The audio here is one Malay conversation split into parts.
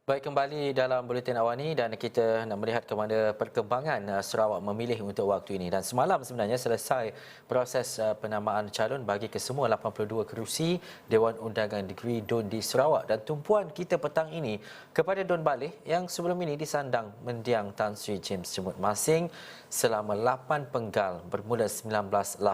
Baik, kembali dalam Buletin Awal ini dan kita nak melihat ke mana perkembangan Sarawak memilih untuk waktu ini. Dan semalam sebenarnya selesai proses penamaan calon bagi kesemua 82 kerusi Dewan Undangan Negeri DUN di Sarawak. Dan tumpuan kita petang ini kepada Dun Baleh yang sebelum ini disandang mendiang Tan Sri James Jemut Masing selama 8 penggal bermula 1983.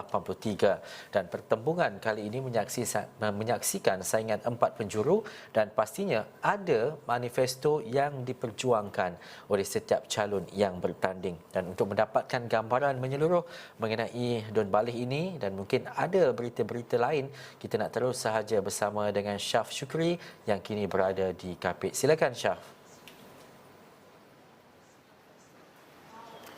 Dan pertembungan kali ini menyaksikan saingan 4 penjuru dan pastinya ada manifesto yang diperjuangkan oleh setiap calon yang bertanding. Dan untuk mendapatkan gambaran menyeluruh mengenai Dun Baleh ini dan mungkin ada berita-berita lain, kita nak terus sahaja bersama dengan Syaf Syukri yang kini berada di Kapit. Silakan Syaf.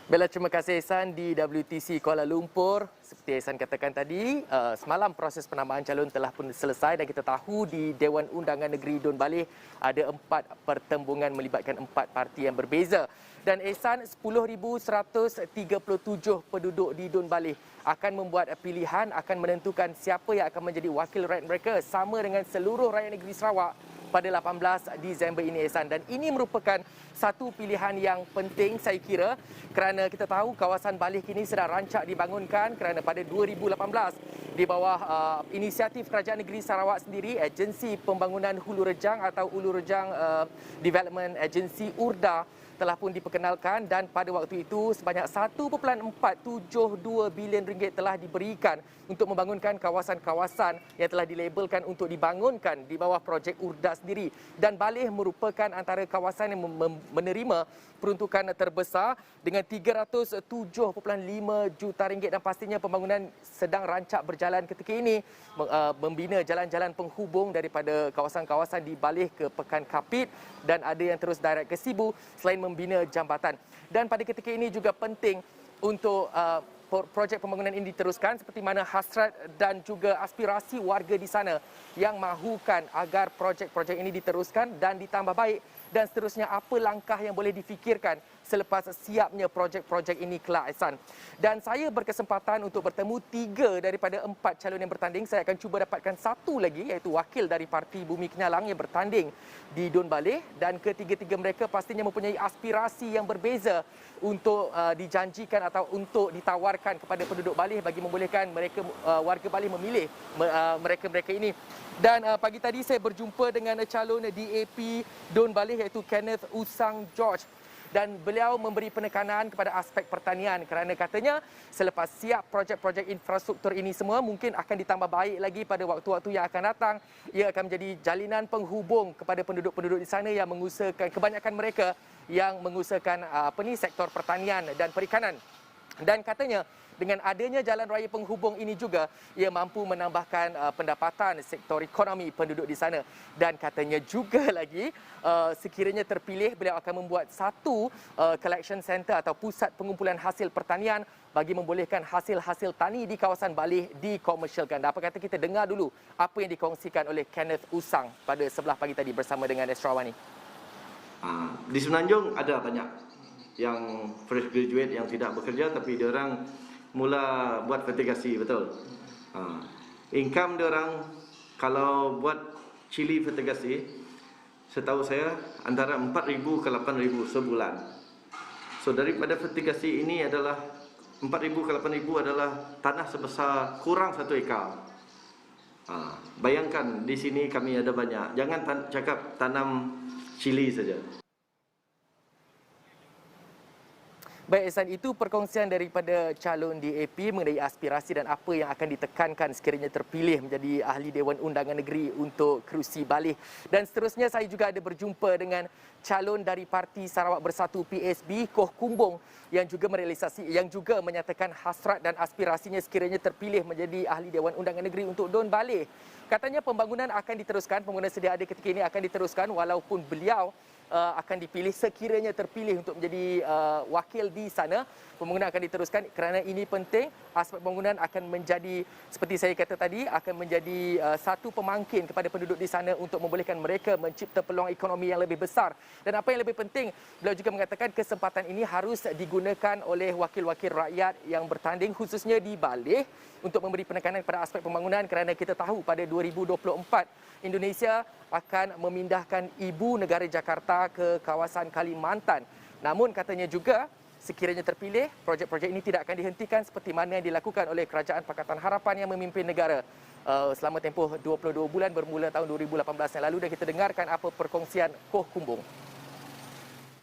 Baiklah, terima kasih Ehsan di WTC Kuala Lumpur. Seperti Ehsan katakan tadi, semalam proses penamaan calon telah pun selesai dan kita tahu di Dewan Undangan Negeri Dun Baleh ada 4 pertembungan melibatkan 4 parti yang berbeza. Dan Ehsan, 10,137 penduduk di Dun Baleh akan membuat pilihan, akan menentukan siapa yang akan menjadi wakil rakyat mereka sama dengan seluruh rakyat negeri Sarawak pada 18 Disember ini, Ehsan. Dan ini merupakan satu pilihan yang penting saya kira kerana kita tahu kawasan Baleh kini sedang rancak dibangunkan kerana pada 2018 di bawah inisiatif Kerajaan Negeri Sarawak sendiri, Agensi Pembangunan Hulu Rejang atau Hulu Rejang Development Agency URDA telah pun diperkenalkan dan pada waktu itu sebanyak 1.472 bilion ringgit telah diberikan untuk membangunkan kawasan-kawasan yang telah dilabelkan untuk dibangunkan di bawah projek URDA sendiri. Dan Baleh merupakan antara kawasan yang menerima peruntukan terbesar dengan 307.5 juta ringgit dan pastinya pembangunan sedang rancak berjalan ketika ini membina jalan-jalan penghubung daripada kawasan-kawasan di Baleh ke Pekan Kapit dan ada yang terus direct ke Sibu selain membina jambatan. Dan pada ketika ini juga penting untuk projek pembangunan ini diteruskan seperti mana hasrat dan juga aspirasi warga di sana yang mahukan agar projek-projek ini diteruskan dan ditambah baik dan seterusnya apa langkah yang boleh difikirkan selepas siapnya projek-projek ini kelak, Ehsan. Dan saya berkesempatan untuk bertemu 3 daripada 4 calon yang bertanding. Saya akan cuba dapatkan satu lagi iaitu wakil dari Parti Bumi Kenyalang yang bertanding di Dun Baleh dan ketiga-tiga mereka pastinya mempunyai aspirasi yang berbeza untuk dijanjikan atau untuk ditawarkan kepada penduduk Baleh bagi membolehkan mereka warga Baleh memilih mereka-mereka ini. Dan pagi tadi saya berjumpa dengan calon DAP Dun Baleh iaitu Kenneth Usang George dan beliau memberi penekanan kepada aspek pertanian kerana katanya selepas siap projek-projek infrastruktur ini semua mungkin akan ditambah baik lagi pada waktu-waktu yang akan datang. Ia akan menjadi jalinan penghubung kepada penduduk-penduduk di sana yang mengusahakan, kebanyakan mereka yang mengusahakan sektor pertanian dan perikanan. Dan katanya dengan adanya jalan raya penghubung ini juga ia mampu menambahkan pendapatan sektor ekonomi penduduk di sana. Dan katanya juga lagi sekiranya terpilih beliau akan membuat satu collection center atau pusat pengumpulan hasil pertanian bagi membolehkan hasil-hasil tani di kawasan Baleh dikomersialkan. Dan apa kata kita dengar dulu apa yang dikongsikan oleh Kenneth Usang pada sebelah pagi tadi bersama dengan Esrawani. Di Semenanjung ada banyak yang fresh graduate yang tidak bekerja tapi dia orang mula buat fertigasi, betul. Income dia orang kalau buat chili fertigasi setahu saya antara 4,000 ke 8,000 sebulan. So daripada fertigasi ini adalah 4,000 ke 8,000 adalah tanah sebesar kurang 1 ekar. Bayangkan di sini kami ada banyak. Jangan cakap tanam chili saja. Baik, Ehsan, itu perkongsian daripada calon DAP mengenai aspirasi dan apa yang akan ditekankan sekiranya terpilih menjadi ahli Dewan Undangan Negeri untuk kerusi Baleh. Dan seterusnya saya juga ada berjumpa dengan calon dari Parti Sarawak Bersatu PSB, Koh Kumbong yang juga menyatakan hasrat dan aspirasinya sekiranya terpilih menjadi ahli Dewan Undangan Negeri untuk Dun Baleh. Katanya pembangunan akan diteruskan, pembangunan sedia ada ketika ini akan diteruskan walaupun beliau akan dipilih sekiranya terpilih untuk menjadi wakil di sana. Pembangunan akan diteruskan kerana ini penting. Aspek pembangunan akan menjadi, seperti saya kata tadi, akan menjadi satu pemangkin kepada penduduk di sana untuk membolehkan mereka mencipta peluang ekonomi yang lebih besar. Dan apa yang lebih penting, beliau juga mengatakan kesempatan ini harus digunakan oleh wakil-wakil rakyat yang bertanding khususnya di Baleh untuk memberi penekanan kepada aspek pembangunan kerana kita tahu pada 2024 Indonesia akan memindahkan ibu negara Jakarta Melaka ke kawasan Kalimantan. Namun katanya juga sekiranya terpilih, projek-projek ini tidak akan dihentikan seperti mana yang dilakukan oleh Kerajaan Pakatan Harapan yang memimpin negara selama tempoh 22 bulan bermula tahun 2018 yang lalu, dan kita dengarkan apa perkongsian Koh Kumbung.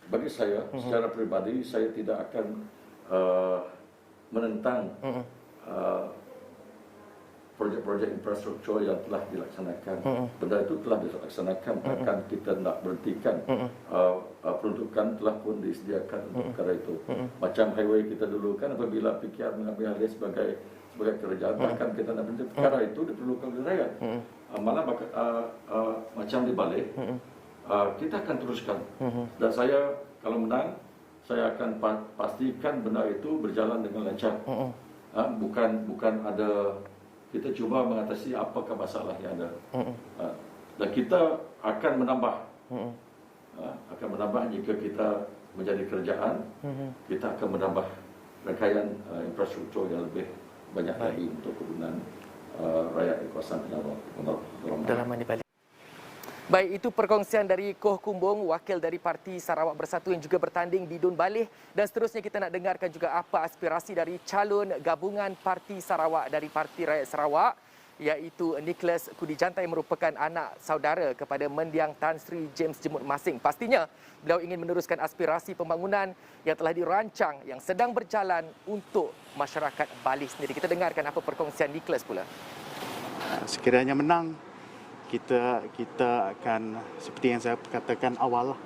Bagi saya, secara pribadi, saya tidak akan menentang projek-projek infrastruktur yang telah dilaksanakan. Benda itu telah dilaksanakan, akan kita nak berhentikan. Peruntukan telah pun disediakan untuk perkara itu. Macam highway kita dulu kan, apabila PKR mengambil alih sebagai kerajaan, bahkan kita nak berhenti perkara itu diperlukan oleh rakyat. Malah macam di Baleh, kita akan teruskan. Dan saya kalau menang, saya akan pastikan benda itu berjalan dengan lancar. Bukan ada, kita cuba mengatasi apakah masalah yang ada. Dan kita akan menambah. Akan menambah jika kita menjadi kerajaan, kita akan menambah rangkaian infrastruktur yang lebih banyak lagi untuk kegunaan rakyat di kawasan Dalaman di Bali. Baik, itu perkongsian dari Koh Kumbung, wakil dari Parti Sarawak Bersatu yang juga bertanding di Dun Baleh. Dan seterusnya kita nak dengarkan juga apa aspirasi dari calon gabungan Parti Sarawak dari Parti Rakyat Sarawak, iaitu Nicholas Kudijantai yang merupakan anak saudara kepada mendiang Tan Sri James Jemut Masing. Pastinya beliau ingin meneruskan aspirasi pembangunan yang telah dirancang, yang sedang berjalan untuk masyarakat Bali sendiri. Kita dengarkan apa perkongsian Nicholas pula. Sekiranya menang, kita akan, seperti yang saya katakan awal,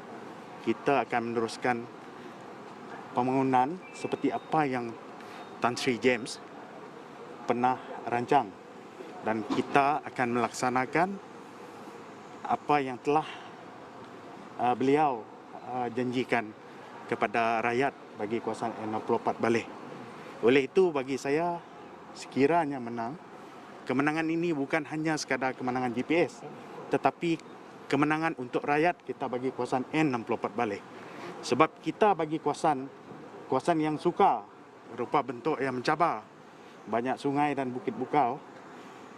kita akan meneruskan pembangunan seperti apa yang Tan Sri James pernah rancang, dan kita akan melaksanakan apa yang telah beliau janjikan kepada rakyat bagi kawasan 64 Baleh. Oleh itu, bagi saya, sekiranya menang, kemenangan ini bukan hanya sekadar kemenangan GPS, tetapi kemenangan untuk rakyat kita bagi kawasan N64 Baleh. Sebab kita bagi kawasan yang suka berupa bentuk yang mencabar, banyak sungai dan bukit bukau,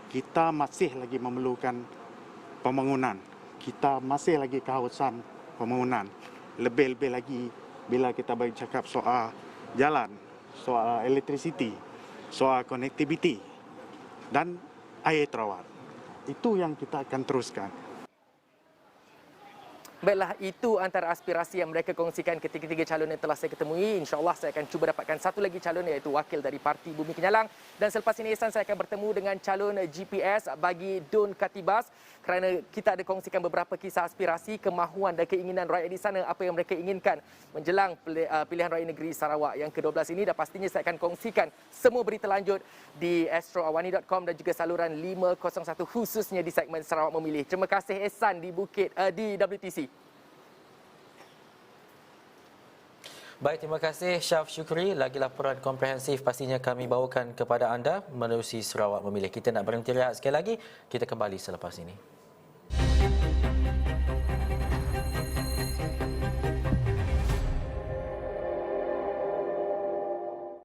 kita masih lagi memerlukan pembangunan. Kita masih lagi kehausan pembangunan. Lebih-lebih lagi bila kita bercakap soal jalan, soal elektrisiti, soal connectivity dan air terawat. Itu yang kita akan teruskan. Baiklah, itu antara aspirasi yang mereka kongsikan ketiga-tiga calon yang telah saya ketemui. InsyaAllah saya akan cuba dapatkan satu lagi calon, iaitu wakil dari Parti Bumi Kenyalang. Dan selepas ini, Ihsan, saya akan bertemu dengan calon GPS bagi Dun Katibas, kerana kita ada kongsikan beberapa kisah aspirasi, kemahuan dan keinginan rakyat di sana, apa yang mereka inginkan menjelang pilihan raya negeri Sarawak yang ke-12 ini. Dan pastinya saya akan kongsikan semua berita lanjut di astroawani.com dan juga saluran 501 khususnya di segmen Sarawak Memilih. Terima kasih, Ihsan, di WTC. Baik, terima kasih Syaf Syukri. Lagi laporan komprehensif pastinya kami bawakan kepada anda menerusi Sarawak Memilih. Kita nak berhenti rehat sekali lagi. Kita kembali selepas ini.